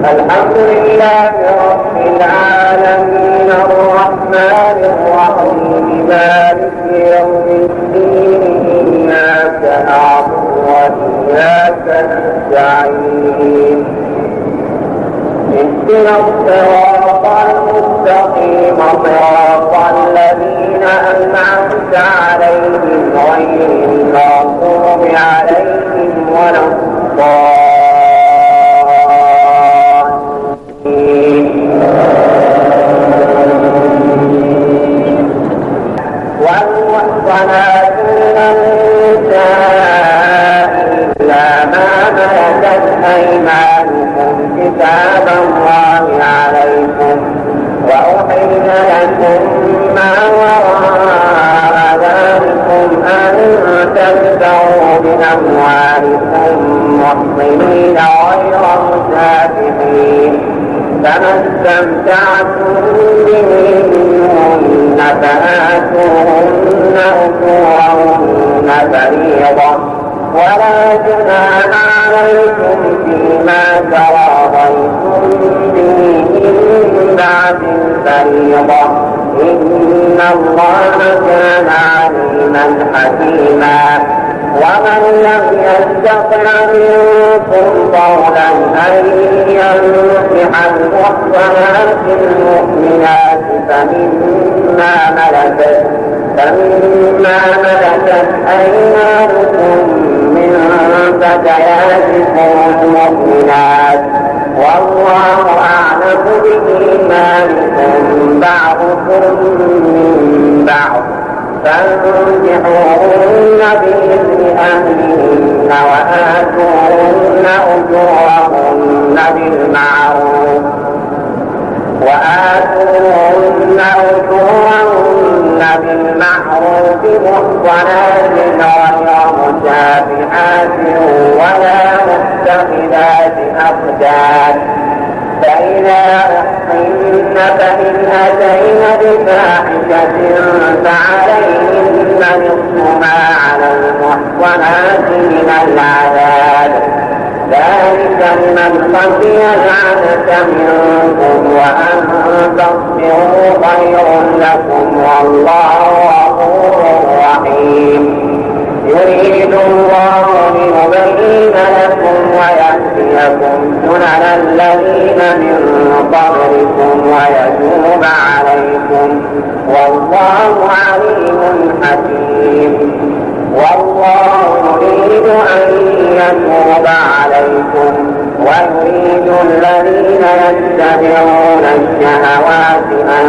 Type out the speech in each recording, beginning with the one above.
الحمد لله رب العالمين الرحمن الرحيم مالك يوم الدين إياك نعبد وإياك نستعين اهدنا الصراط المستقيم صراط الذين أنعمت عليهم غير المغضوب عليهم ولا والمحصنات من النساء إلا ما ملكت أيمانكم كتاب الله عليكم وأحل لكم ما وراء ذلكم أن تبتغوا بأموالكم محصنين غير مسافحين فما استمتعتم به منهن فآتوهن أجورهن فريضة ولا جناح عليكم فيما تراضيتم به من بعد الفريضة إن الله كان عليما حكيما ومن لم يستطع منكم طولا أن ينكح المحصنات المؤمنات فمما ملكت أيمانكم من فتياتكم المؤمنات والله أعلم بإيمانكم بعضكم من بعض فانكحوهن بإذن أهلهن وآتوهن أجورهن بالمعروف محصنات غير مسافحات ولا متخذات أخدان فإذا أحصن فإن أتين بفاحشة فعليهن نصف ما على المحصنات من العذاب ذلك لمن خشي العنة منكم وأن تصبروا خير لكم والله غفور رحيم يريد الله ليبين لكم ويهديكم سنن الذين من قبلكم ويتوب عليكم والله عليم حكيم والله يريد أن يتوب عليكم ويريد الذين يتبعون الشهوات أن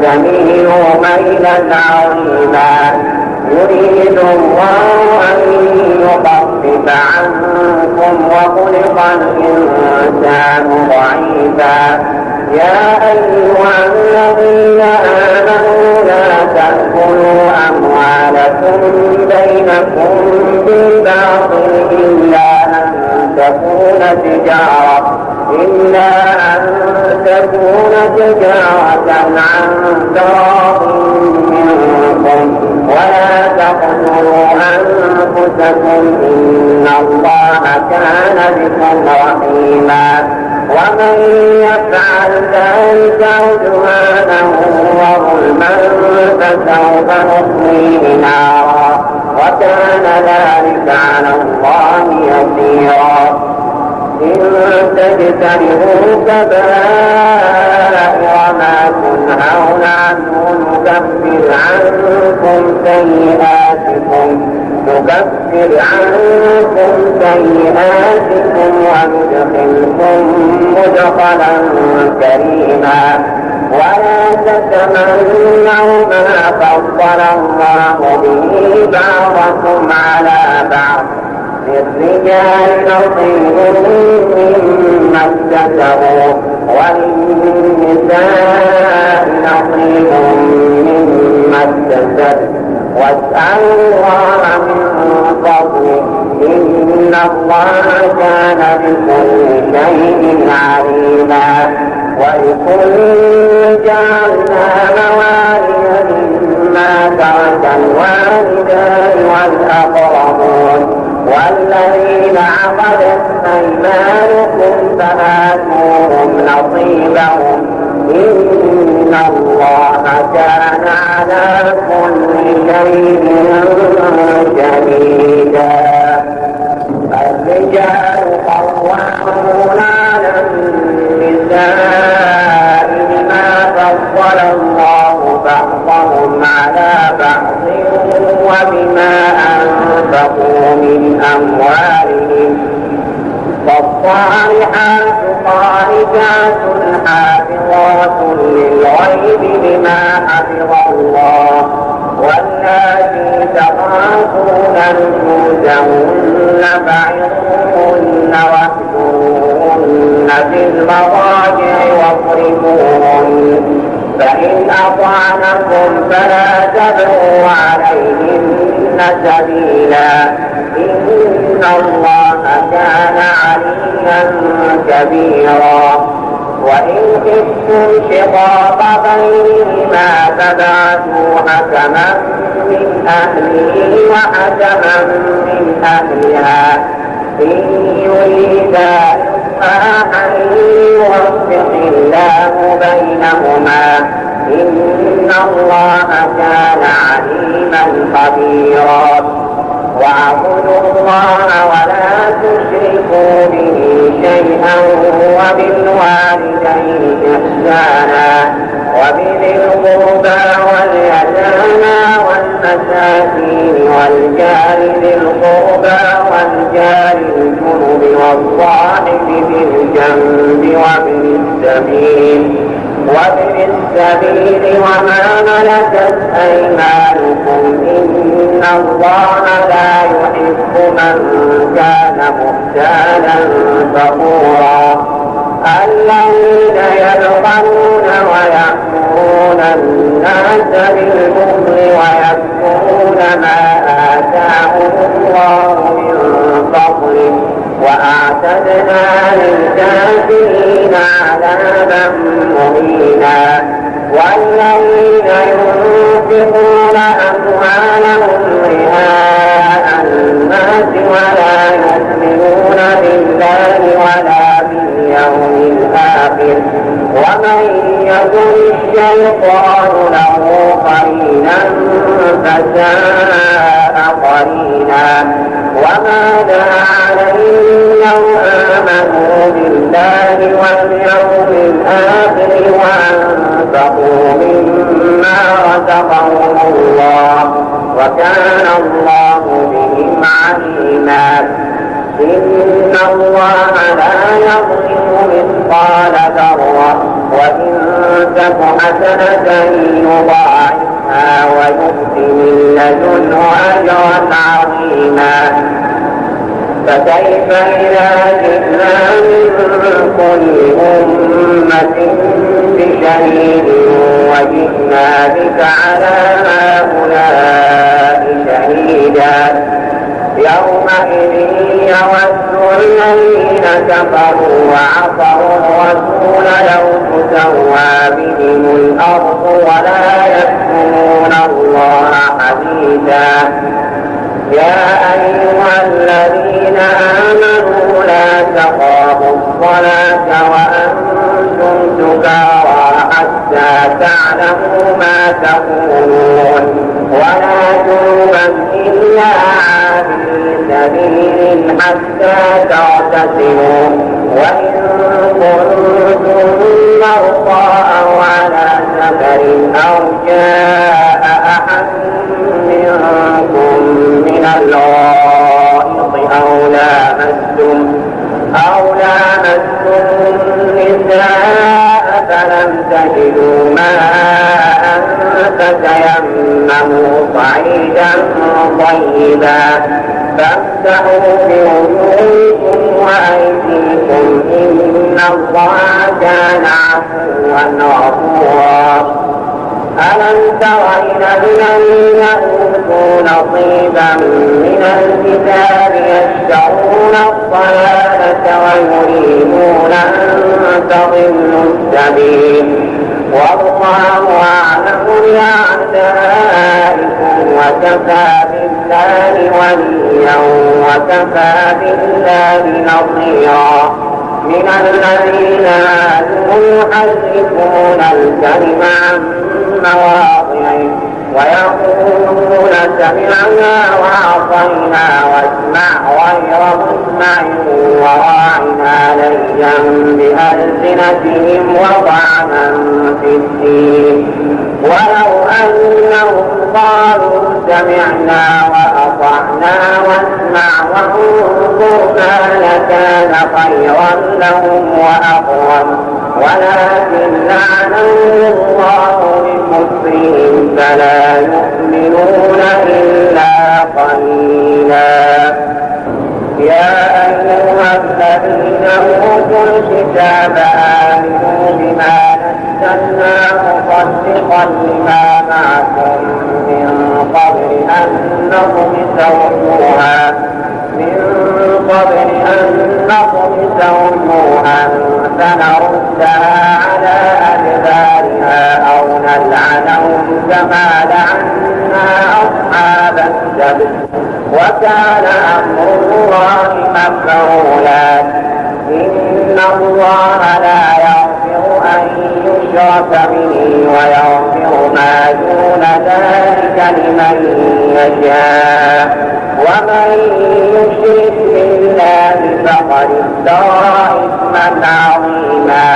تميلوا ميلا عظيما يريد الله أن يخفف عنكم وخلق الإنسان ضعيفا يا أيها الذين آمنوا لا تأكلوا أموالكم بينكم بالباطل إلا أن تكون تجارة عن تراض منكم ولا تقتلوا أنفسكم إن الله كان بكم رحيما ومن يفعل ذلك عدوانا وظلما فسوف نصليه نارا وكان ذلك على الله يسيرا إن تجتنبوا كبائر ما تنهون عنه نكفر عنكم سيئاتكم وندخلكم مدخلا كريما ولا تتمنوا ما فضل الله به بعضكم على بعض للرجال نصيب مما اكتسبوا وللنساء نصيب مما اكتسبن واسألوا الله من فضله إن الله كان بكل شيء عليما ولكل جعلنا موالي مما ترك الوالدان والأقربون والذين عقدت أيمانكم فآتوهم الله كان على كل شيء شهيدا. الرجال قوامون على النساء بما فضل الله بعضهم على بعض وبما أنفقوا من أموالهم. فالصالحات قانتات حافظات للغيب بما حفظ الله. واللاتي تخافون نشوزهن فعظوهن واهجروهن في المضاجع واضربوهن. فإن أطعنكم فلا تبغوا عليهن سبيلا إن الله كان عليا كبيرا. وإن خفتم شقاق بينهما فابعثوا حكما من أهله وحكما من أهلها إن يريدا إصلاحا يوفق الله بينهما إن الله كان عليما خبيرا. واعبدوا الله ولا تشركوا به شيئا وبالوالدين إحسانا وبذي القربى واليتامى والمساكين والجار ذي القربى والجار الجنب والصاحب بالجنب وابن السبيل وما ملكت أيمانكم إن الله لا يحب من كان مختالا فخورا. الذين يبخلون ويأمرون الناس بالبخل ويكفرون ما آتاهم الله من فضله وأعتدنا للكافرين عذابا مهينا. والذين ينفقون أموالهم رئاء الناس ولا يؤمنون بالله ولا باليوم الآخر ومن يكن الشيطان له قرينا فساء قرينا. وماذا عليهم لو آمنوا بالله واليوم الآخر وأنفقوا مما رزقهم الله وكان الله بهم عليما. إن الله لا يظلم مثقال ذرة وإن تك حسنة يضاعفها ويؤت من لدنه أجرا عظيما. فكيف إذا جئنا من كل أمة بشهيد وجئنا بك على هؤلاء شهيدا. يومئذ يود الذين كفروا وعصوا الرسول لو تسوى بهم الأرض ولا يكتمون الله حديثا. يا أيها الذين آمنوا لا تقربوا الصلاة وأنتم سكارى حتى تعلموا ما تقولون ولا جنبا إلا عابري سبيل حتى تغتسلوا وإن كنتم مرضى أو على سفر أو جاء أحد منكم من الغائط أو لامستم النساء فلم تجدوا ماء فتيمموا صعيدا طيبا فامسحوا بوجوهكم وأيديكم إن الله كان عفوا غفورا. ألم تر إلى الذين أوتوا نصيبا من الكتاب يشترون الضلالة ويريدون أن تضلوا السبيل والله أعلم بأعدائكم وكفى بالله وليا وكفى بالله نصيرا. من الذين هادوا يحرفون الكلم عن مواضعه ويقولون سمعنا وعصينا واسمع غير مسمع وراعنا ليا بألسنتهم وطعنا في الدين ولو أنهم قالوا سمعنا وأطعنا واسمع وانظرنا لكان خيرا لهم وأقوم ولكن لعنهم الله بكفرهم فلا يؤمنون إلا قليلا. يا أيها الذين أوتوا الكتاب آمنوا بما نزلنا مصدقا لما معكم من قبل أن نطمس وجوها فنردها على أدبارها أو نلعنهم كما لعنا أصحاب السبت وكان أمر الله مفعولا. إن الله لا يغفر أن يشرك به ويغفر ما دون ذلك لمن يشاء ومن يشرك بالله فقد افترى إثما عظيما.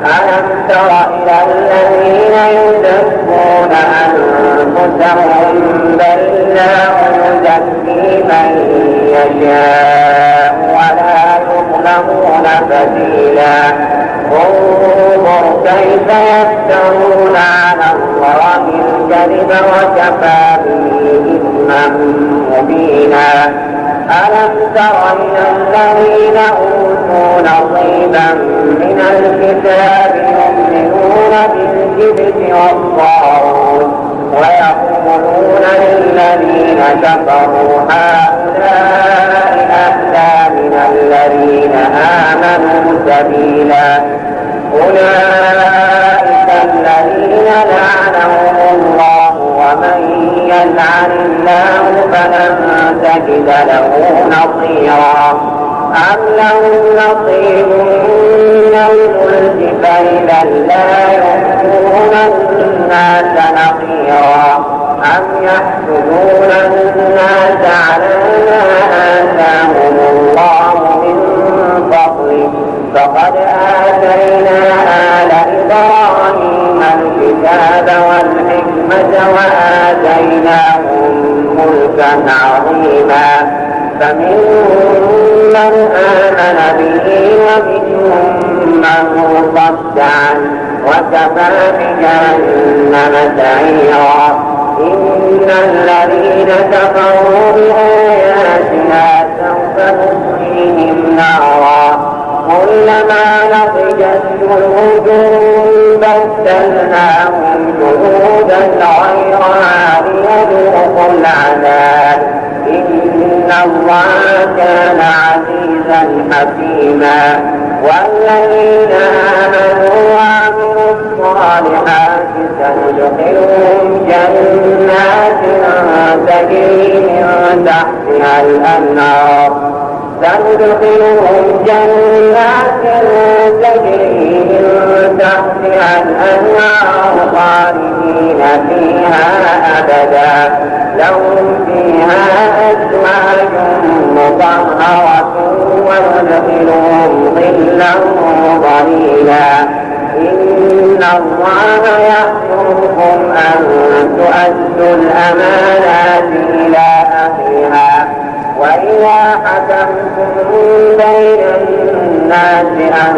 ألم تر إلى الذين يزكون أنفسهم بل الله يزكي من يشاء ولا يظلمون فتيلا. انظر كيف يفترون على الله الكذب وكفى به إثما مبينا. ألم تر إلى الذين أوتوا نصيبا من الكتاب يؤمنون بالجبت والطاغوت ويقولون للذين كفروا هؤلاء أهدى من الذين آمنوا سبيلا. أولئك الذين لعنهم الله ومن يلعن الله فلن تجد له نصيرا. أم لهم نصيب من الملك فإذا لا يؤتون الناس نقيرا. أم يحسدون الناس على ما آتاهم الله من فضله فقد آتينا آل إبراهيم الكتاب والحكمة وآتيناهم ملكا عظيما. فمنهم من آمن به ومنهم من صد عنه وكفى بجهنم سعيرا. إن الذين كفروا بآياتنا سوف نصليهم نارا كلما نضجت جلودهم بدلناهم جلودا غيرها ليذوقوا العذاب إن الله كان عزيزا حكيما. والذين آمنوا وعملوا الصالحات سندخلهم جنات تجري من تحتها الأنهار خالدين فيها أبدا لهم فيها أزواج مطهرة وندخلهم ظلا ظليلا. إن الله يأمركم أن تؤدوا الأمانات إلى أهلها وإذا حكمتم بين الناس أن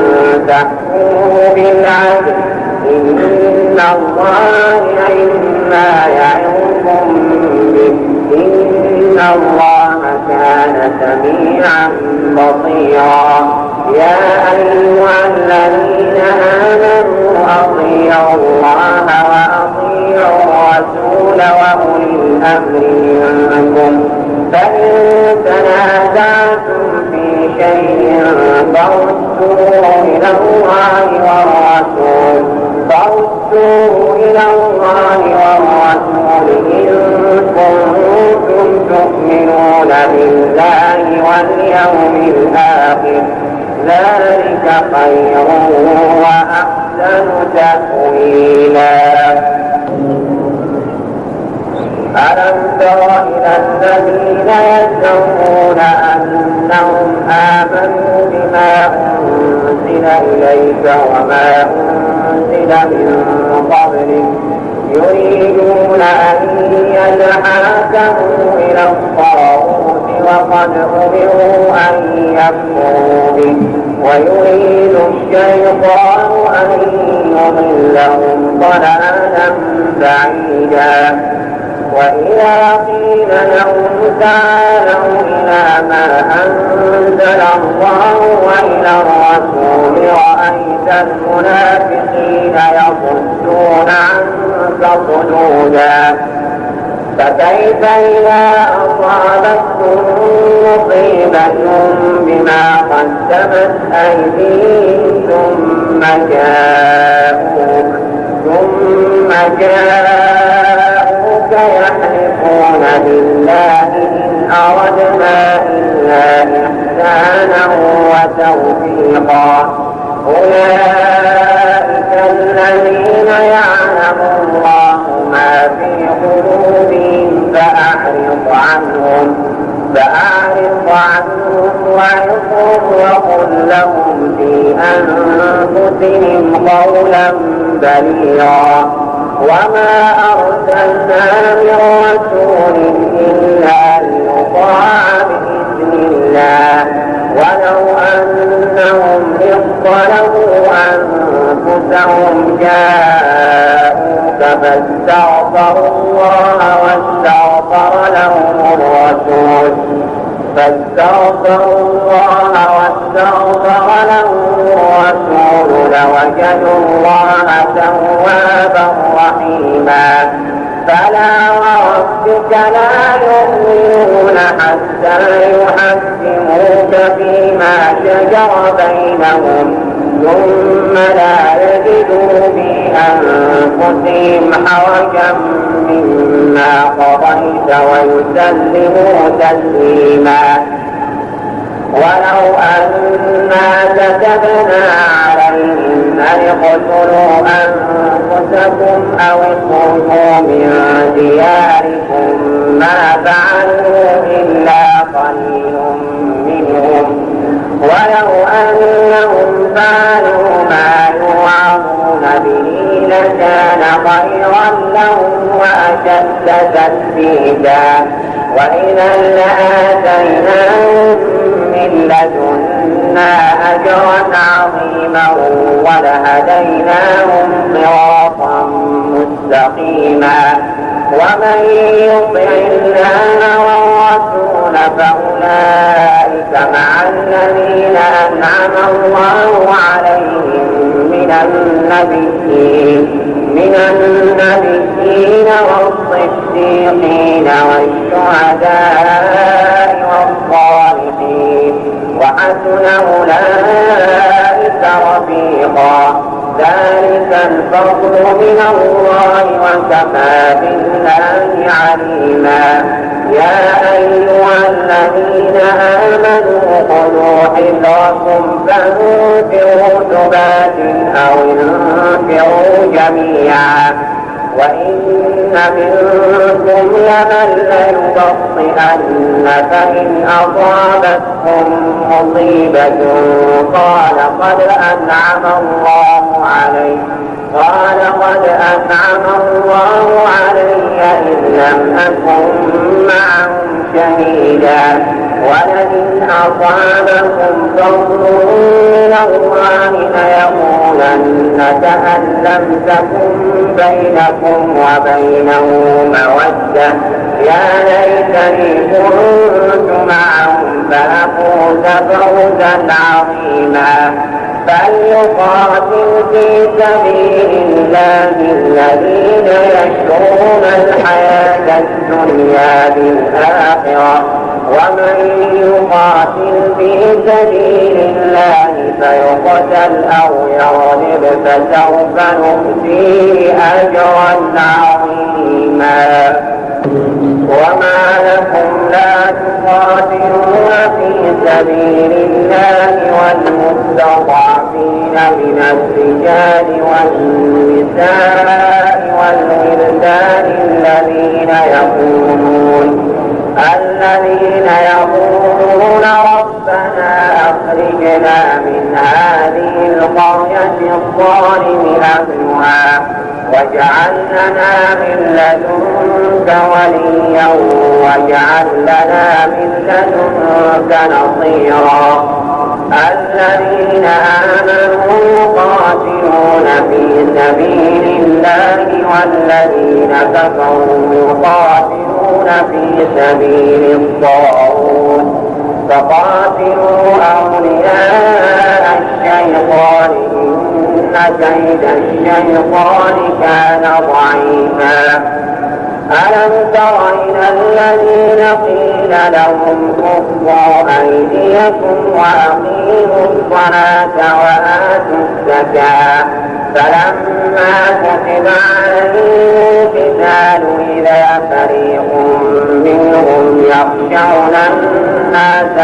تحكموا بالعدل إن الله عما يعظكم به إن الله كان سميعا بصيرا. يا أيها الذين آمنوا أطيعوا الله وأطيعوا الرسول وأولي الأمر منكم فإن تنازعتم في شيء فردوه إلى الله والرسول إن كنتم تؤمنون بالله واليوم الآخر ذلك خير وأحسن تأويلا. ألم تر إلى الذين يزعمون أنهم آمنوا بما أنزل إليك وما أنزل من قبلك يريدون أن يتحاكموا إلى الطاغوت وقد أمروا أن يكفروا به ويريد الشيطان أن يضلهم ضلالا بعيدا. وإذا قيل لهم تعالوا إلى ما أنزل الله وإلى الرسول رأيت المنافقين يصدون عنك صدودا. فكيف إذا أصابتهم مصيبة بما قدمت أيديهم ثم جاءوك يحلفون بالله إن أردنا إلا إحسانا وتوفيقا. أولئك الذين يعلم الله ما في قلوبهم فأعرض عنهم وعظهم وقل لهم في أنفسهم قولا بليغا. وما أرسلنا من رسول إلا ليطاع بإذن الله ولو أنهم اظلموا أنفسهم جاءوك فاستغفروا الله واستغفر لهم الرسول لوجدوا الله توابا رحيما. فلا وربك لا يؤمنون حتى يحكموك فيما شجر بينهم ثم لا يجدوا في أنفسهم حرجا مما قضيت ويسلموا تسليما. ولو أنا كتبنا عليهم أن اقتلوا أنفسكم أو اخرجوا من دياركم ما فعلوا إلا قليل منهم ولو أنهم فعلوا ما يوعظون به لكان خيرا لهم وأشد تثبيتا. وإذا لآتيناهم من لدنا أجرا عظيما ولهديناهم صراطا مستقيما. ومن يطع الله والرسول فأولئك مع الذين أنعم الله عليهم من النبيين والصديقين والشهداء والصالحين وحسن أولئك رفيقا. ذلك الفضل من الله وكفى بالله عليما. يا أيها الذين آمنوا خذوا حذركم فانفروا ثبات أو انفروا جميعا. وإن منكم لمن ليبطئن فإن أصابتكم مصيبة قال قد أنعم الله علي إذ لم أكن معهم شهيدا. ولئن أصابكم فضل من الله ليقولن كأن لم تكن بينكم وبينه مودة يا ليتني كنت معهم فأفوز فوزا عظيما. فليقاتل في سبيل الله الذين يشرون الحياة الدنيا بالآخرة ومن يقاتل في سبيل الله فيقتل أو يغلب فسوف نؤتيه أجرا عظيما. وما لكم لا تقاتلون في سبيل الله والمستضعفين من الرجال والنساء والولدان الذين يقولون ربنا أخرجنا من هذه القرية الظالم أهلها واجعل لنا من لدنك وليا واجعل لنا من لدنك نصيرا. الذين آمنوا يقاتلون في سبيل الله والذين كفروا يقاتلون في سبيل الطاغوت فقاتلوا أولياء الشيطان إن كيد الشيطان كان ضعيفا. ألم تر إلى الذين قيل لهم كفوا أيديكم وأقيموا الصلاة وآتوا الزكاة فلما كتب عليهم القتال إذا فريق منهم يخشون الناس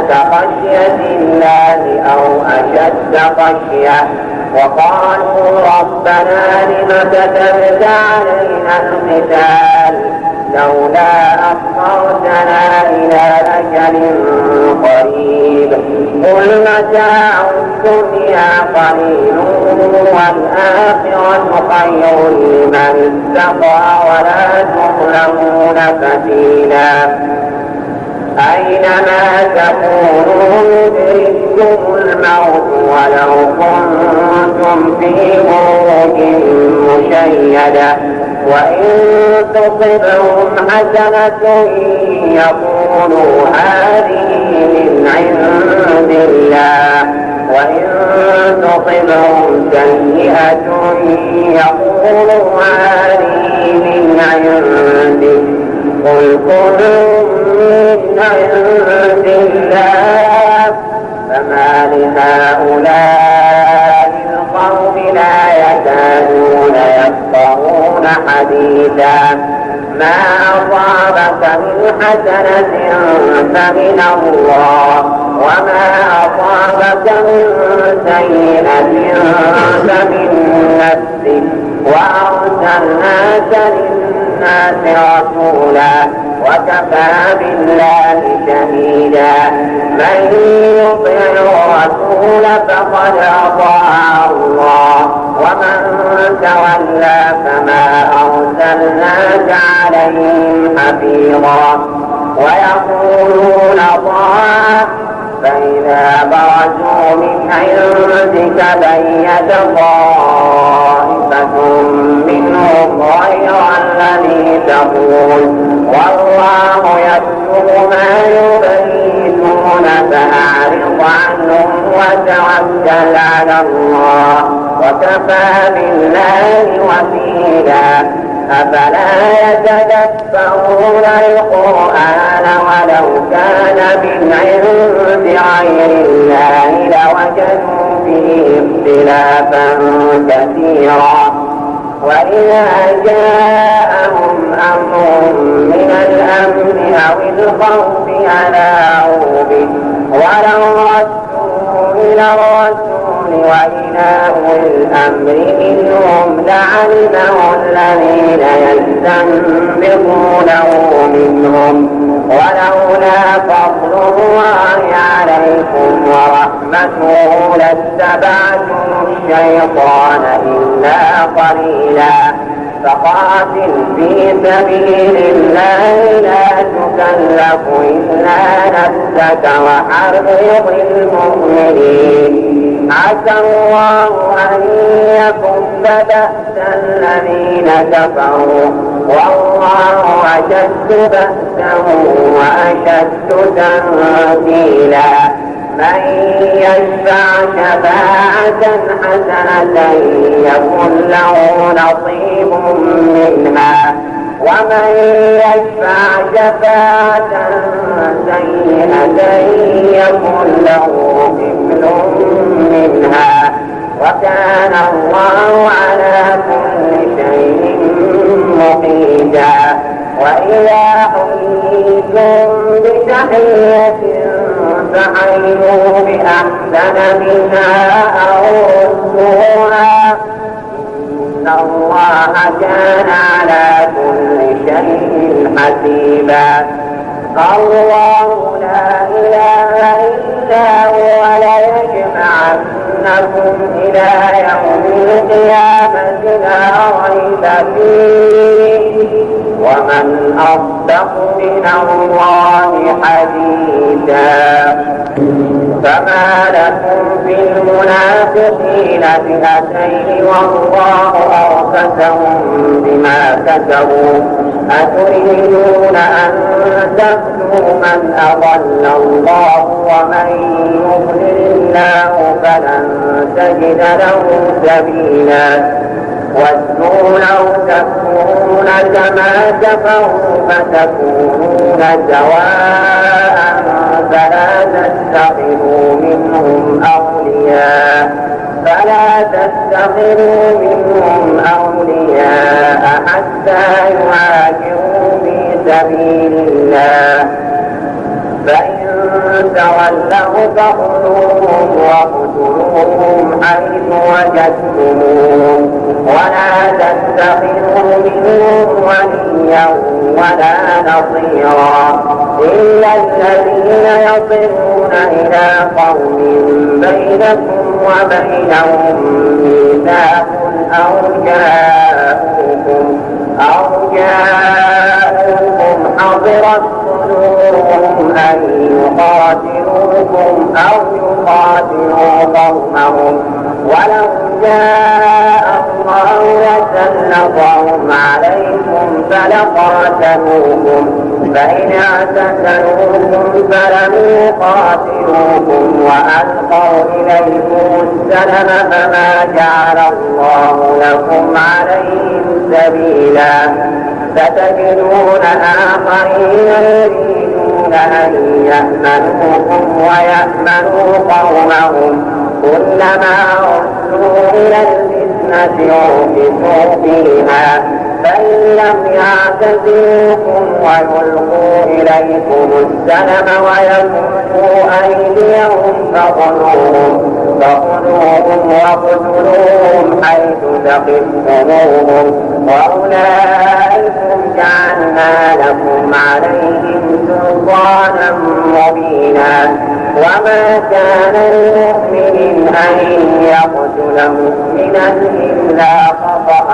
كخشية الله أو أشد خشية وقالوا ربنا لم كتبت علينا القتال لولا أخرتنا إلى أجل قريب قل متاع الدنيا قليل والآخرة خير لمن اتقى ولا تظلمون فتيلا. أينما تكونوا يدرككم الموت ولو كنتم في بروج مشيدة وإن تصبهم حسنة يقولوا هذه من عند الله وإن تصبهم سيئة يقولوا هذه من عندك قل كل من عند الله فما لهؤلاء القوم لا يكادون يفقهون حديثا. ما أصابك من حسنة فمن الله وما أصابك من سيئة فمن نفسك وأرسلناك للناس رسولا وكفى بالله شهيدا. من يطع الرسول فقد أطاع الله ومن تولى فما أرسلناك عليهم حفيظا. ويقولون طاعة فإذا برزوا من عندك بيت طائفة منهم غير الذي تقول والله يكتب ما يبيتون فأعرض عنهم وتوكل على الله وكفى بالله وكيلا. أفلا يتدبرون القرآن ولو كان من عند غير الله لوجدوا فيه اختلافا كثيرا. وإذا جاءهم أمر من الأمن أو الخوف أذاعوا به ولو ردوا إلى الرسول وإلى أولي الأمر منهم لعلمه الذين يستنبطونه منهم ولولا فضل الله عليكم ورحمته لاتبعتم الشيطان إلا قليلا. فقاتل في سبيل الله لا تكلف إلا نفسك وحرض المؤمنين. عسى الله أن يكف بأس الذين كفروا والله أشد بأسا وأشد تنكيلا. من يشفع شفاعة حسنة يكن له نصيب منها ومن يشفع شفاعة سيئة يكن له كفل منها وكان الله على كل شيء مقيتا. وإذا حييتم بتحية فحيوا بأحسن منها أو ردوها إن الله كان على كل شيء حسيبا. الله لا إله إلا هو ليجمعنكم إلى يوم القيامة لا ريب فيه ومن أصدق من الله حديثا. فما لكم في المنافقين فئتين والله أركسهم بما كسبوا أتريدون أن تهدوا من أضل الله ومن يضلل الله فلن تجد له سبيلا. ودوا لو تكفرون كما كفروا فتكونون سواء فلا تتخذوا منهم أولياء حتى يهاجروا في سبيل الله فإن تولوا فخذوهم واقتلوهم حيث وجدتموهم ولا تتخذوا منهم وليا ولا نصيرا إلا الذين يصلون إلى قوم بينكم وبينهم ميثاق أو جاءوكم حضرت صدورهم أن يقاتلوكم أو يقاتلوا قومهم ولو جاء الله لسلطهم عليكم فلقاتلوكم فإن اعتزلوكم فلم يقاتلوكم وألقوا إليكم السلم فما جعل الله لكم عليهم سبيلا. فتجدون آخرين يريدون أن يأمنوكم ويأمنوا قومهم كلما ردوا إلى الفتنة عرفوا فيها فإن لم يعتزلوكم ويلقوا إليكم السلم ويكفوا أيديهم فخذوهم واقتلوهم حيث ثقفتموهم وأولئكم جعلنا لكم عليهم سلطانا مبينا. وما كان لمؤمن أن يقتل مؤمنا إلا خطأ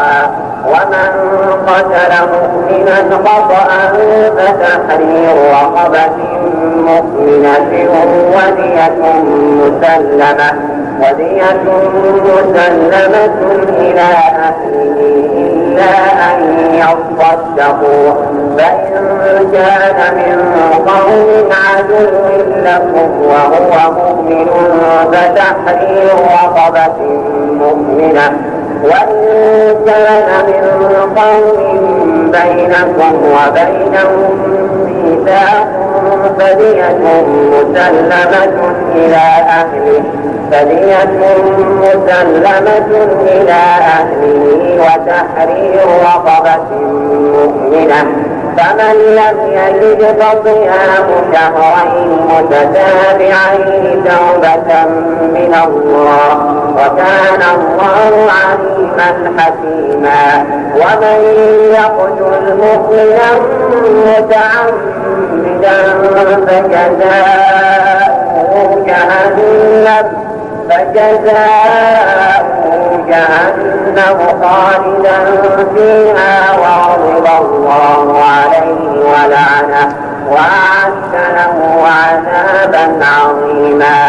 ومن قتل مؤمنا خطأ فتحرير رقبة مؤمنة ودية مسلمة إلى أهله إلا أن يصدقوا فإن كان من قوم عدو لكم وهو مؤمن فتحرير رقبة مؤمنة وإن كان من قوم بينكم وبينهم ميثاق فدية مسلمة إلى أهله وتحرير رقبة مؤمنة. فمن لم يجد فصيام شهرين متتابعين توبة من الله وكان الله عليما حكيما. ومن يقتل مؤمنا متعمدا فجزاؤه جهنم خالدا فيها وغضب الله عليه ولعنه وأعد له عذابا عظيما.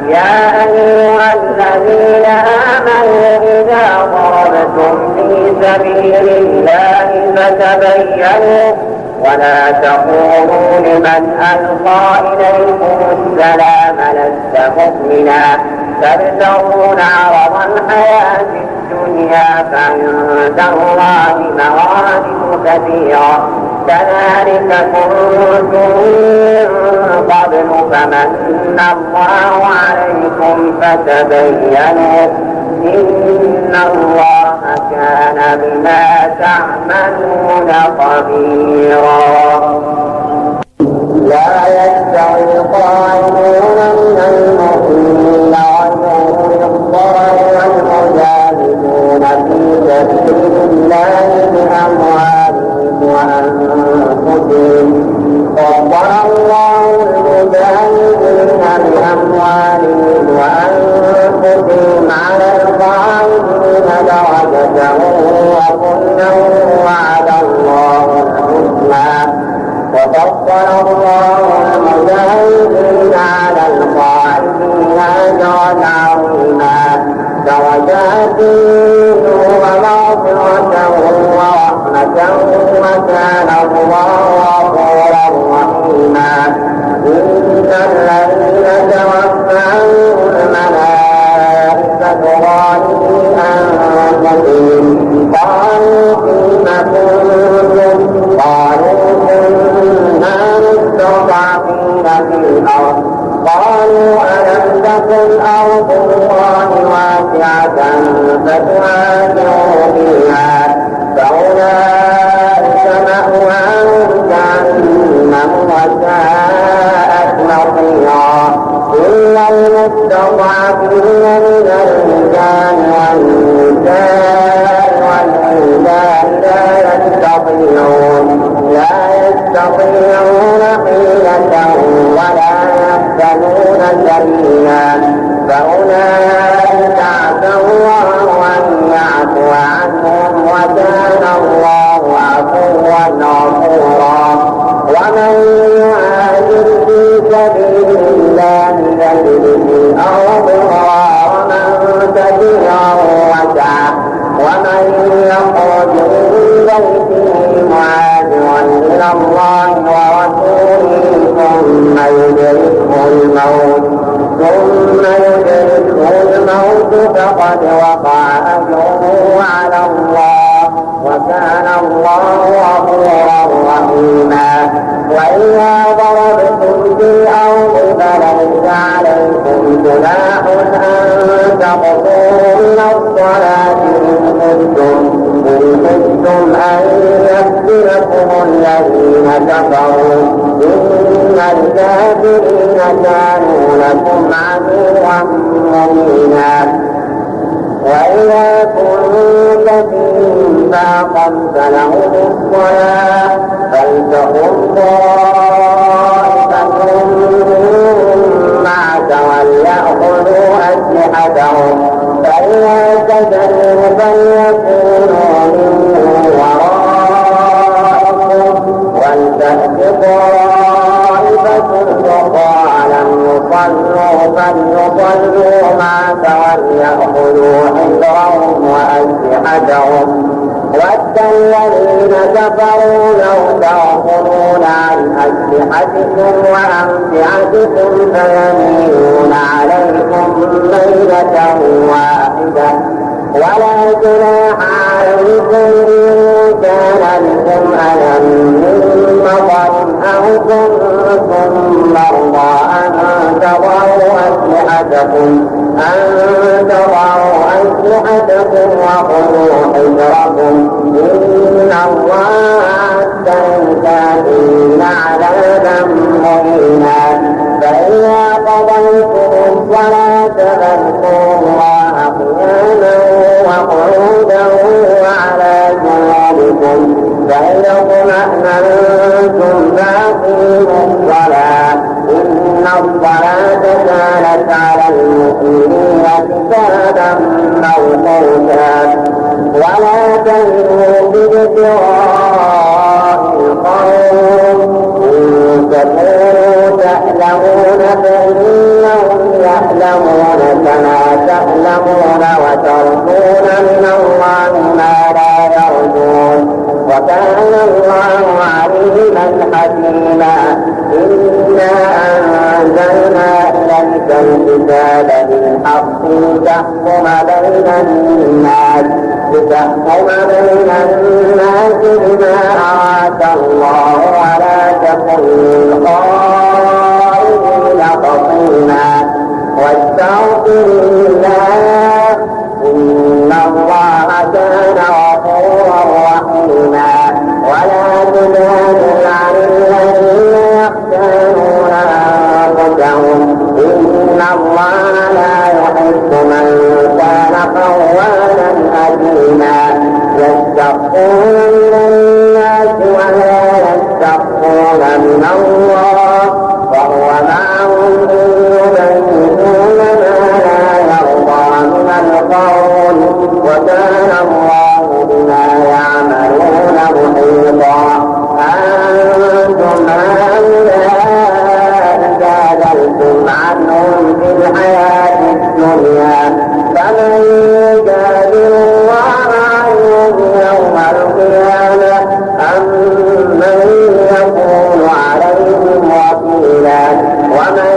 يا أيها الذين آمنوا إذا ضربتم في سبيل الله فتبينوا ولا تقولوا لمن ألقى إليكم السلام لست مؤمنا تبتغون عرض الحياة الدنيا فعند الله مغانم كثيرة كذلك كنتم من قبل فمن الله عليكم فتبينوا إن الله كان بما تعملون خبيرا. لا يستوي القائمون من المؤمنين غير الضال والمجاهدون في سبيل الله بأموالهم وأنفسهم فضل الله المجاهدين بأموالهم وأنفسهم على القائمين درجة وكلا وعد الله الحسنى وفضل الله المجاهدين على القائمين أجرا عظيما درجات ومغفرة ورحمة وكان الله غفورا رحيما. إن الذين توفاهم الملائكة ظالمي أنفسهم قالوا فيم كنتم قالوا كنا مستضعفين في الأرض قالوا ألم تكن أرض الله واسعة فتهاجروا فيها فأولئك مأواهم جهنم وساءت مصيرا إلا المستضعفين من الرجال والنساء والولدان لا يستطيعون حيلة ولا يهتدون سبيلا فأولئك عسى الله أن يعفو عنهم وكان الله عفوا غفورا. ومن يهاجر في سبيل الله يجد في الأرض مراغما كثيرا وسعة ومن يخرج من بيته مهاجرا إلى الله ورسوله ثم يدركه الموت فقد وقع أجره على الله وكان الله غفورا رحيما. وإذا ضربتم في الأرض فليس عليكم جناح أن تقصروا من الصلاة إن خفتم أن يفتنكم الذين كفروا إن الكافرين كانوا لكم عدوا مبينا. وإذا كنت فيهم فأقمت لهم الصلاة فلتقم طائفة منهم معك وليأخذوا أسلحتهم فإذا سجدوا فليكونوا من ورائكم ولتأت طائفة أخرى لم يصلوا فليصلوا معك وليأخذوا حذرهم وأسلحتهم ود الذين كفروا لو تغفلون عن أسلحتكم وأمتعتكم فيميلون عليكم ميلة واحدة ولا جناح عليكم إن كان بكم ألم من مطر أو كنتم مرضى أن تضعوا أسلحتكم وخذوا حذركم إن الله أعد للكافرين عذابا مهينا. فإذا قضيتم الصلاة فاذكروا الله قياما وقعودا وعلى جنوبكم فإذا اطمأننتم فأقيموا الصلاة إن الصلاة كانت على المؤمنين كتابا موقوتا. ولا تهنوا بابتغاء القوم إن تكونوا تألمون فإنهم يألمون كما تألمون وترجون من الله ما لا يرجون وكان الله عليما حكيما. إنا أنزلنا إليك الكتاب بالحق لتحكم بين الناس بما أراك الله ولا تكن للخائنين خصيما واستغفر الله إن الله كان غفورا رحيما ولا تجادل عن الذين يختانون أنفسهم إن الله لا يحب من كان خوانا أثيما يستخفون من الناس ولا يستخفون من الله وهو معهم إذ يبيتون ما لا يرضى من القول وكان الله بما يعملون محيطا أنتم هؤلاء جادلتم عنهم في الحياة الدنيا فمن يجادل الله عنهم يوم القيامة أم من يكون عليهم وكيلا ومن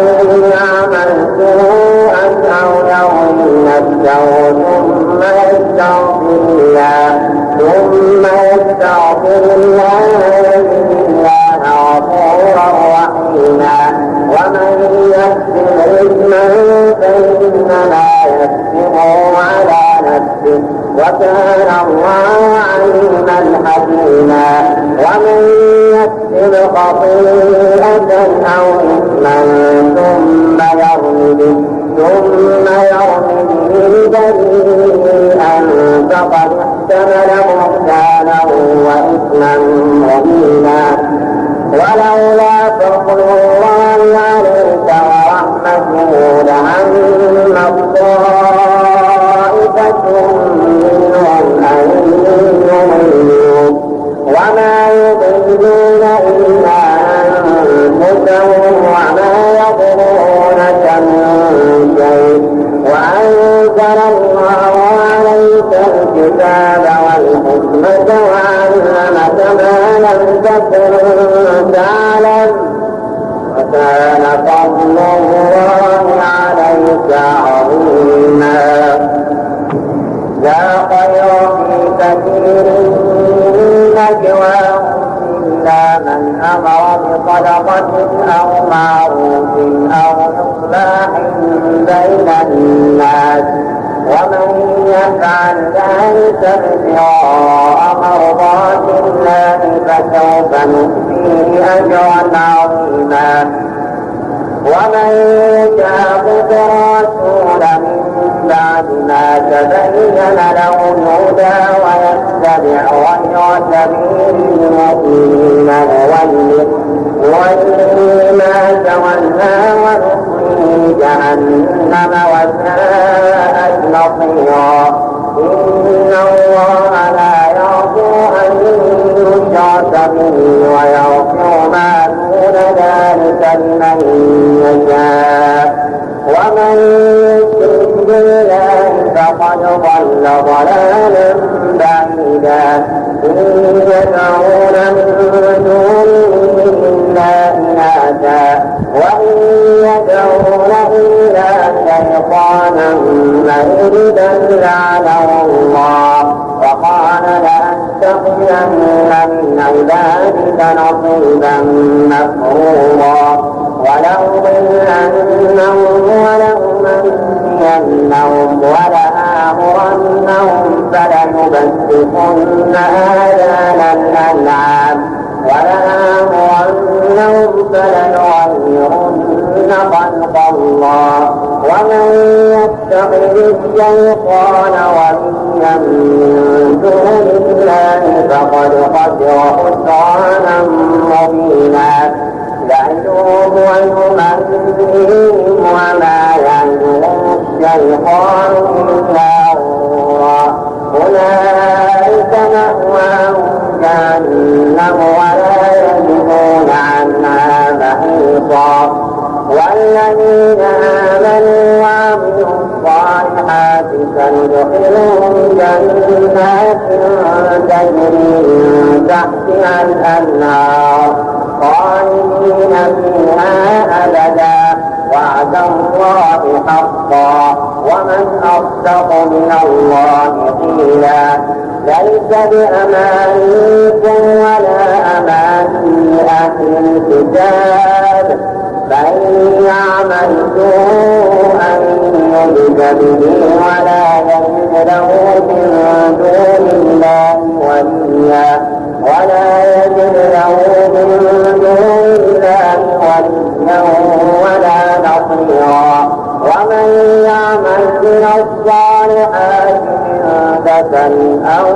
يعمل سوءا أو يظلم نفسه ثم يستغفر الله يجد الله غفورا رحيما ومن يكسب إثما فإنما يكسبه على نفسه وكان الله عليما حكيما ومن يكسب خطيئة أو إثما ثم يرم به بريئا فقد احتمل بهتانا وإثما مبينا ولولا فضل الله عليك ورحمته لهم طائفة منهم أن يضلوك وما يضلون إلا أنفسهم وما يضرونك من شيء وأنزل الله عليك الكتاب والحكمة وعلمك ما لم تكن تعلم وكان فضل الله عليك عظيما لا خير في كثير من نجواهم إلا من أمر بصدقة أو معروف أو إصلاح بين الناس ومن يفعل ذلك ابتغاء مرضات الله فسوف نؤتيه أجرا عظيما ومن يشاقق الرسول من بعد ما تبين له الهدى ويتبع غير سبيل المؤمنين نوله ما تولى ونصليه جهنم وساءت مصيرا إن الله لا يغفر أن يشرك به ويغفر ما دون ذلك لمن يشاء ومن يشرك بالله فقد ضل ضلالا بعيدا إن يدعون من دونه إلا إناثا وإن يدعون إلا شيطانا مريدا لعنه الله وقال لأتخذن من عبادك نصيبا مفروضا ولأضلنهم ولأمنينهم ولآمرنهم فليبتكن آذان الأنعام ولآمرنهم فليغيرن خلق الله ومن يتخذ الشيطان وليا من دون الله فقد خسر خسرانا مبينا يعدهم ويمنيهم وما يعدهم الشيطان إلا غرورا أولئك مأواهم جهنم ولا يجدون عنها محيصا والذين آمنوا وعملوا الصالحات سندخلهم جنات تجري من تحتها الأنهار خالدين فيها أبدا وعد الله حقا ومن أصدق من الله قيلا ليس بأمانيكم ولا أماني أهل الكتاب من يعمل سوءا يجز به ولا يجد له من دون الله وليا ولا نصيرا ومن يعمل من الصالحات من ذكر أو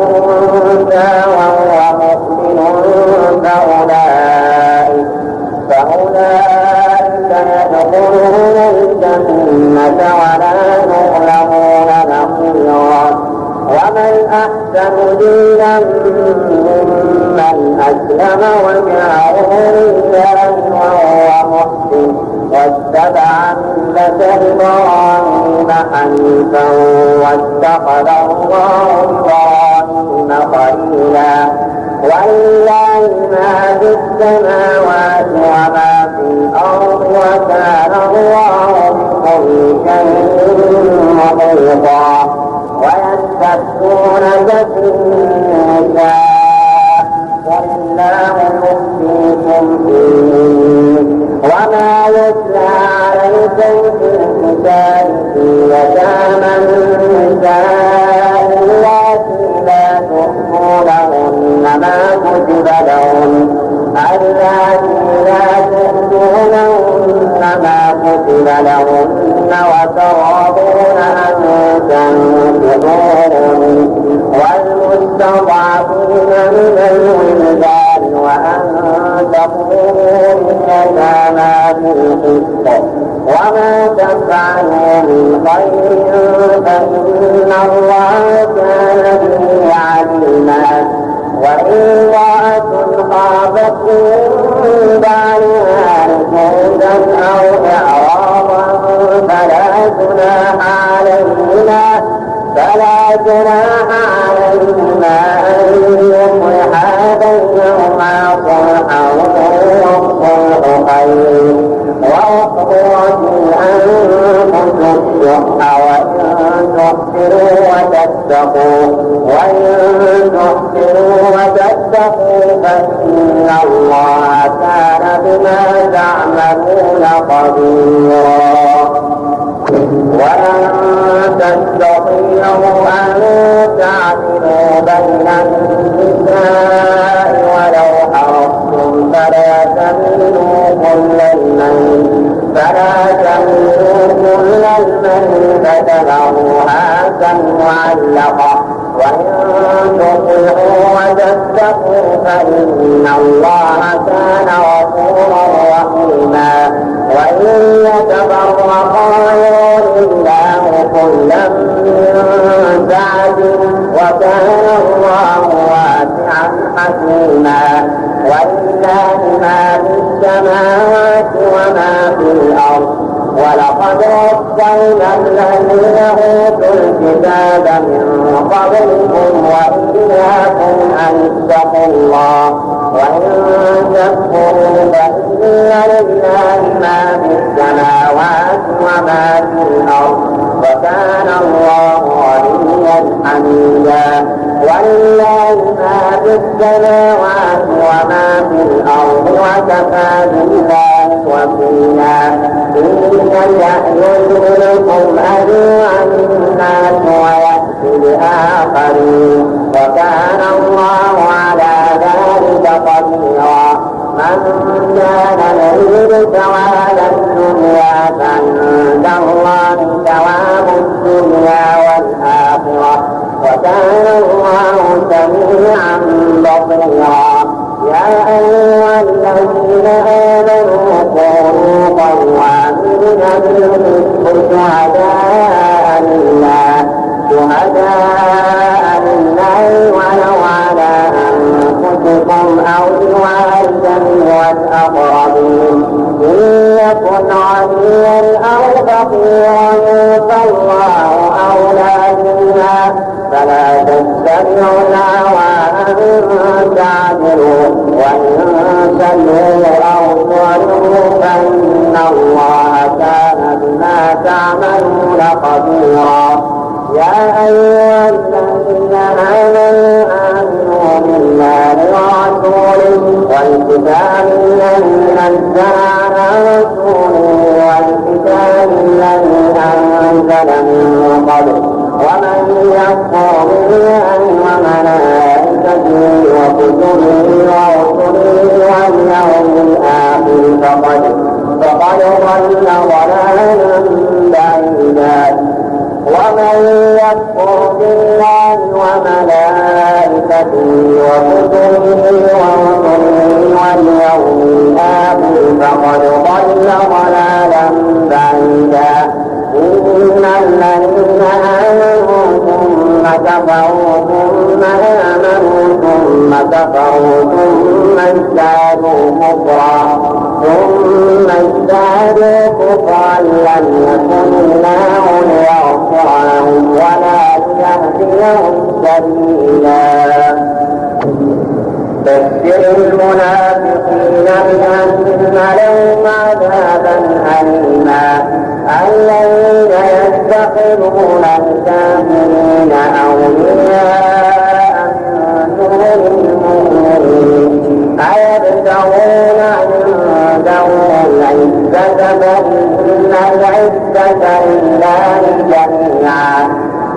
أنثى وهو مؤمن فأولئك يدخلون الجنة ولا يظلمون نقيرا ومن أحسن دينا ممن أسلم وجهه لله وهو محسن واتبع ملة إبراهيم حنيفا واتخذ الله إبراهيم خليلا ولله ما في السماوات وما في الأرض وكان الله بكل شيء محيطا ويستفتونك في النساء قل الله يفتيكم فيه وما يتلى عليكم في الكتاب في يتامى النساء اللاتي لا تؤتونهن ما كتب لهن وترغبون أن تنكحوهن والمستضعفين من الولدان وأن تقوموا باليتامى بالقسط وما تفعلوا من خير فإن الله كان به عليما وإن امرأة خافت من بعدها نشوزا أو إعراضا فلا جناح عليهما أن يصلحا بينهما صلحا والصلح خير وأحضرت الأنفس الشح وإن تحسنوا وتتقوا فإن الله كان بما تعملون خبيرا ولن تستطيعوا أن تعدلوا بين النساء ولو حرصتم فلا تميلوا كل الميل فتذروها كالمعلقة وإن تطيعوا وتتقوا فإن الله كان غفورا رحيما وإن يتفرقا يغني الله كلا من سعته وكان الله واسعا حكيما ولله ما في السماوات وما في الأرض ولقد وصينا الذين أوتوا الكتاب من قبلكم وإياكم أن اتقوا الله وإن تكفروا فإن لله ما في السماوات وما في الأرض وكان الله غنيا حميدا ولله ما في السماوات وما في الأرض وكفى بالله وكيلا إن يأذنكم أجمع الناس ويأتي بآخرين وكان الله على ذلك قديرا من كان يريد ثواب الدنيا فعند الله ثواب الدنيا والآخرة وكان الله سميعا بصيرا يا أيها الذين آمنوا كونوا قوامين بالقسط شهداء لله ولو على أنفسكم أو الوالدين والأقربين إن يكن غنيا أو فقيرا فالله أولى بهما فلا تتبعوا الهوى أن تعدلوا وإن تلووا أو تعرضوا فإن الله كان فقد ضل ضلالا بعيدا. ومن يكفر بالله وملائكته وكتبه ورسله واليوم الآخر فقد ضل ضلالا بعيدا. إن الذين آمنوا ثم كفروا ثم آمنوا ثم كفروا ثم ازدادوا كفرا لم يكن الله ليغفر لهم ولا ليهديهم سبيلا. بشر المنافقين بأن لهم عذابا أليما. الذين يتخذون الكافرين أولياء من دون المؤمنين أيبتغون عندهم العزة فإن العزة لله جميعا.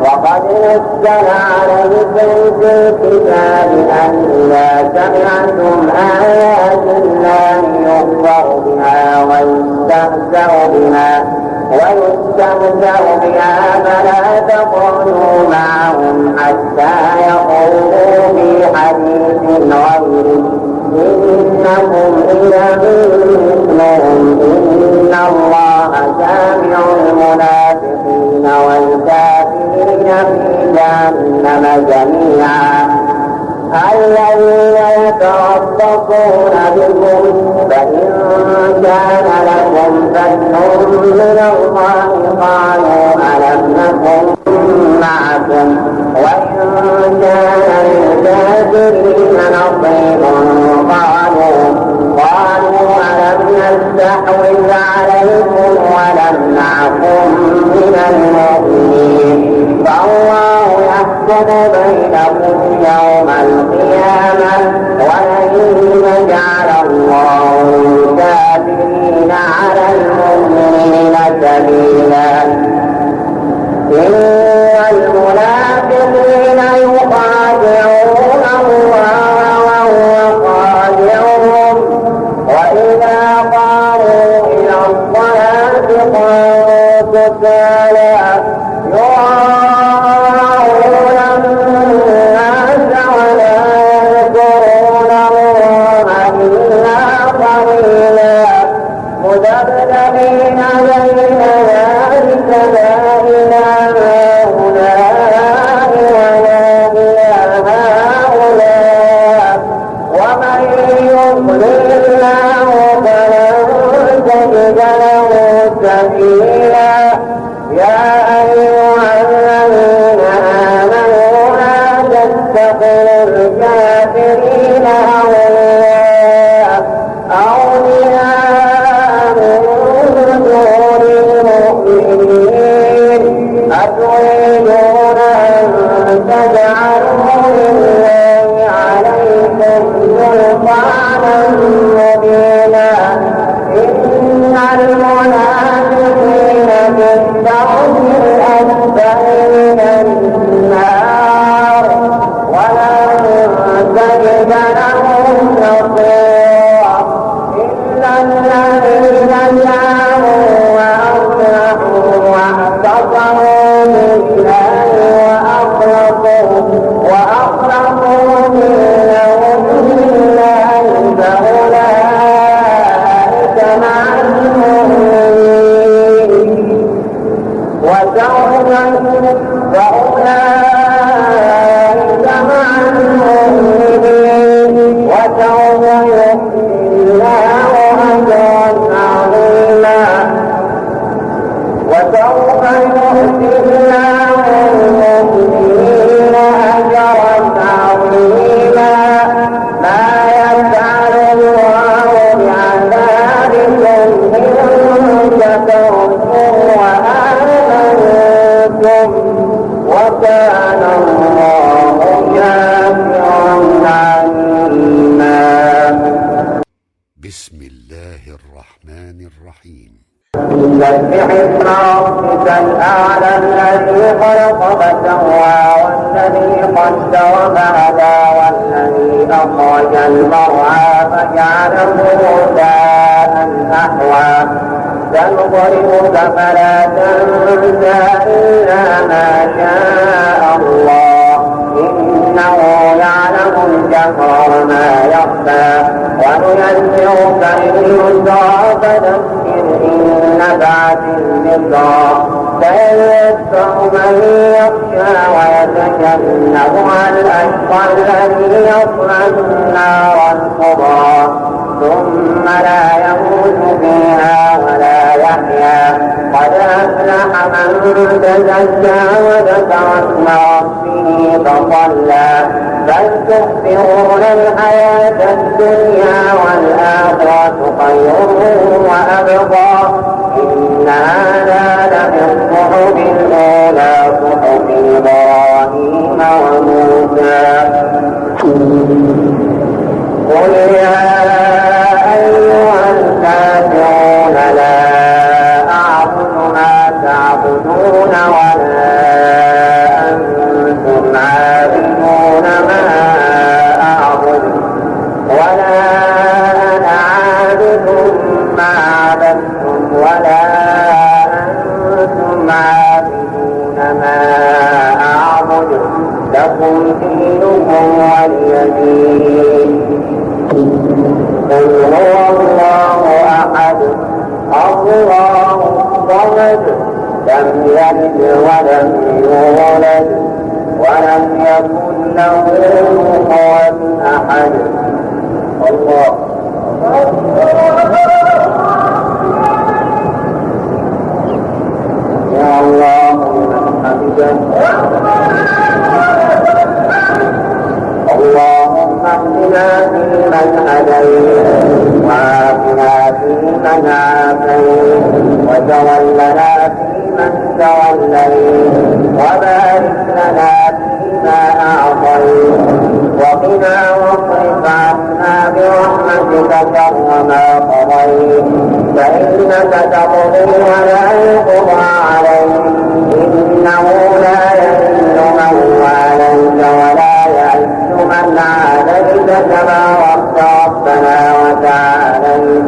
وقد نزل عليكم في الكتاب أن إذا سمعتم آيات الله يكفر بها ويستهزأ بها فلا تقعدوا معهم حتى يقولوا في حديث غيره إنكم إذا مثلهم. إن الله جامع المنافقين والكافرين في جهنم جميعا. الذين يتربصون بكم فإن كان لكم فتح من الله قالوا ألم نكن معكم وإن كان للكافرين نصيب قالوا ألم نستحوذ عليكم ولمنعكم من المؤمنين. فالله يحكم بينكم يوم القيامة ولن يجعل الله الكافرين على المؤمنين سبيلا. إن المنافقين يخادعون الله وهو خادعهم وإذا قاموا إلى الصلاة قاموا كسالى مذبذبين بين ذلك لا إله هؤلاء ولا إله هؤلاء ومن يضلل الله فلن تجد له سبيلا. يا أيها الذين آمنوا لا تتخذوا الكافرين أولياء أتريدون أن تجعلوا لله عليكم سلطانا مبينا. إن المنافقين في الدرك الأسفل من النار ولن تجد لهم نصيرا. إلا الذين جاءوا وأصلحوا واعتصموا بالله وأخلصوا دينهم لله فأولئك مع المؤمنين وسوف يؤتي الله أجرا عظيما. وسوف يؤتي الله المؤمنين أجرا عظيما. ما يفعل الله بعذابكم إن شكرتم وآمنتم وكان الله شاكرا عليما. بسم الله الرحمن الرحيم. سبح اسم ربك الأعلى الذي خلق فسوى والذي قدر فهدى والذي أخرج المرعى فجعله غثاء أحوى سنقرئك فلا تنسى إلا ما شاء الله إنه يعلم الجهر وما يخفى ونيسرك لليسرى فذكر إن نفعت الذكرى سيذكر من يخشى ويتجنبها الأشقى الذي يصلى النار الكبرى ثم لا يموت فيها ولا يحيا قد أفلح من تزكى وذكر اسم ربه فصلى بل تؤثرون الحياة الدنيا والآخرة خير وأبقى إن هذا لفي الصحف الأولى صحف إبراهيم وموسى قل يا أيها الكافرون لا أعبد ما تعبدون ولا أنتم عابدون ما أعبد ولا أنا عابد ما عبدتم ولا أنتم عابدون ما أعبد لكم دينكم ولي دين قل هو الله أحد الله الصمد لم يلد ولم يولد ولم يكن له كفوا أحد الله يا الله لمن حمده اللهم اهدنا فيمن هديت وعافنا فيمن عافيت وتولنا فيمن توليت وبارك لنا فيما أعطيت وقنا واصرف عنا برحمتك شر ما قضيت فإنك تقضي ولا يقضى عليك إنه لا يذل من واليت ولا من عاديت تباركت ربنا وتعاليت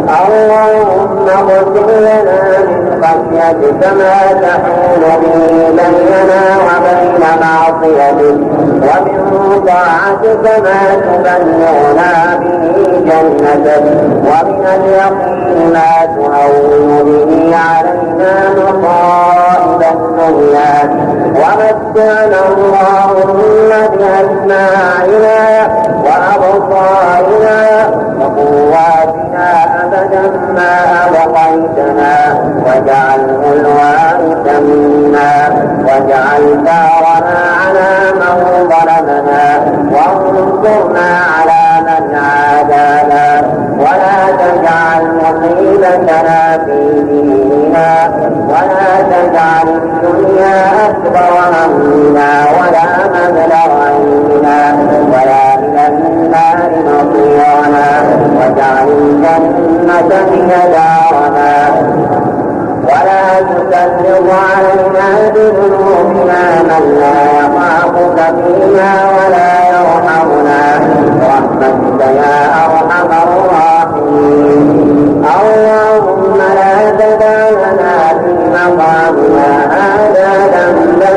اللهم اغفر لنا من خشيتك ما تحول به بيننا وبين معصيتك ومن طاعتك ما تبلغنا به جنتك ومن اليقين ما تهون به علينا مصائب الدنيا ومتعنا اللهم بأسماعنا وأبصارنا وقواتنا أبدا ما أبقيتنا واجعله الوارث منا واجعل ثارنا على من ظلمنا وانصرنا على من عادانا ولا تجعل مصيبتنا في ديننا ولا تجعل الدنيا أكبر همنا ولا مبلغ علمنا ولا إلى النار مصيرنا واجعل الجنة هي دارنا ولا تسلط علينا بذنوبنا من لا يخافك فينا ولا يرحمنا برحمتك يا أرحم الراحمين اللهم لا تدع لنا في مقامنا هذا ذنبا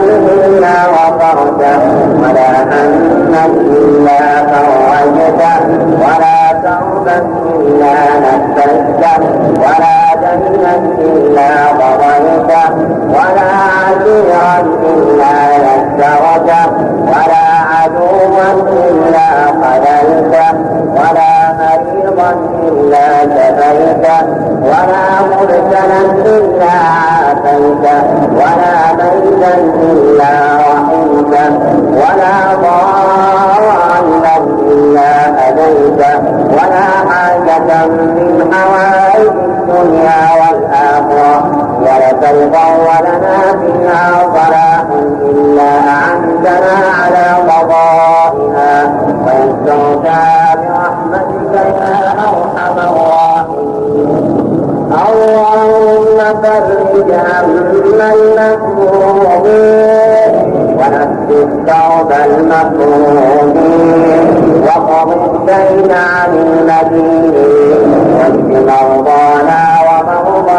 إلا غفرته ولا هما إلا فرجته ولا كربا إلا نفسته ولا دينا إلا قضيته ولا عسيرا إلا يسرته ولا عدوا إلا خذلته ولا مريضا إلا شفيته ولا مبتلا إلا عافيته ولا ميتا إلا رحمته ولا ضالا إلا هديته ولا حاجة من حوائج الدنيا والآخرة ولك القول ولنا فيها صلاح إلا أعنتنا على قضائها ويسرتها برحمتك يا أرحم الراحمين اللهم فرج هم المكروبين ونفس الكرب المكروبين وقض الدين عن المدينين واشف مرضانا ومرضى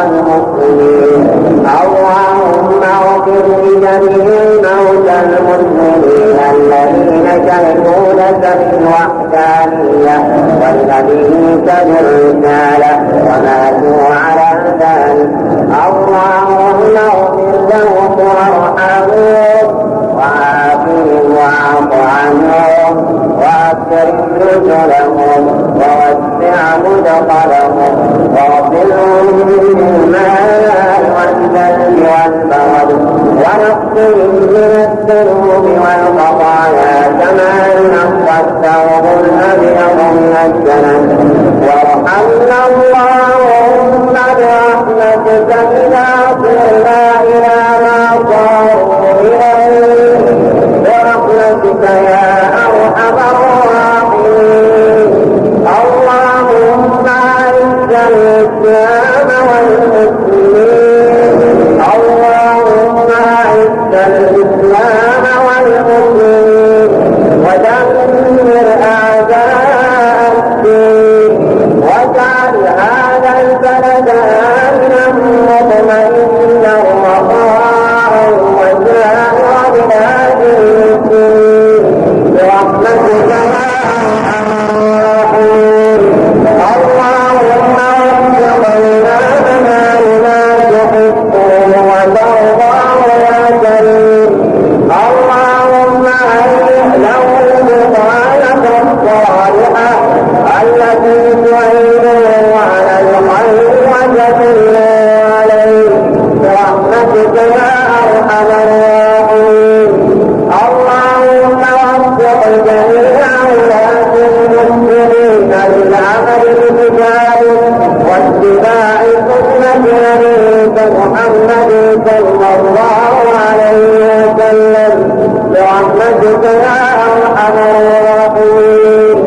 يا أرحم الراحمين.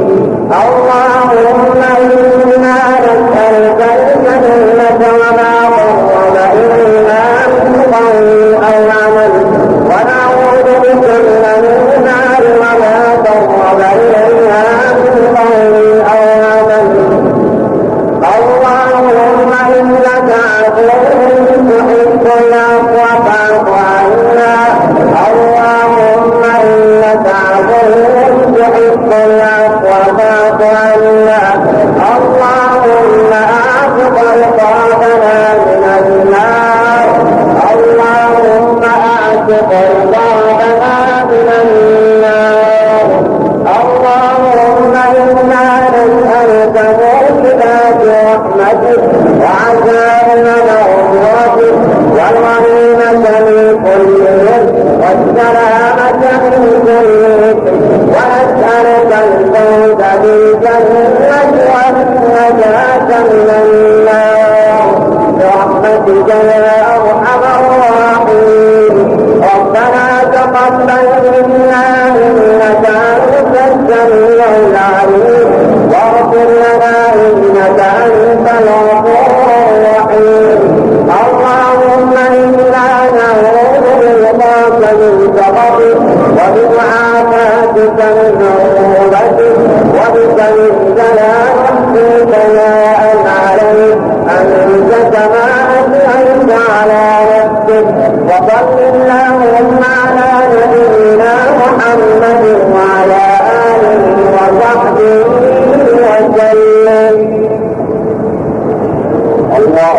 اللهم إنا نسألك الجنة وما قرب إليها من قول أو عمل، ونعوذ بك من النار وما قرب إليها من قول أو عمل. اللهم إنك عفو تحب العفو فاعف عنا. اللهم إنك عفو تحب العفو فاعف عنا. اللهم أعتق رقابنا من النار. اللهم أعتق رقابنا من النار. اللهم إنا نسألك موجبات رحمتك وعزائم مغفرتك والغنيمة من كل إثم والسلامة من كل إثم، ونسألك الفوز بالجنة والنجاة من النار برحمتك يا أرحم الراحمين. ربنا تقبل منا إنك أنت السميع العليم، واغفر لنا إنك أنت الغفور الرحيم. اللهم إنا نعوذ برضاك من سخطك وبمعافاتك من عقوبتك، وبك منك لا نحصي ثناء عليك أنت كما أثنيت على نفسك. وصل اللهم على نبينا محمد وعلى آله وصحبه وسلم. الله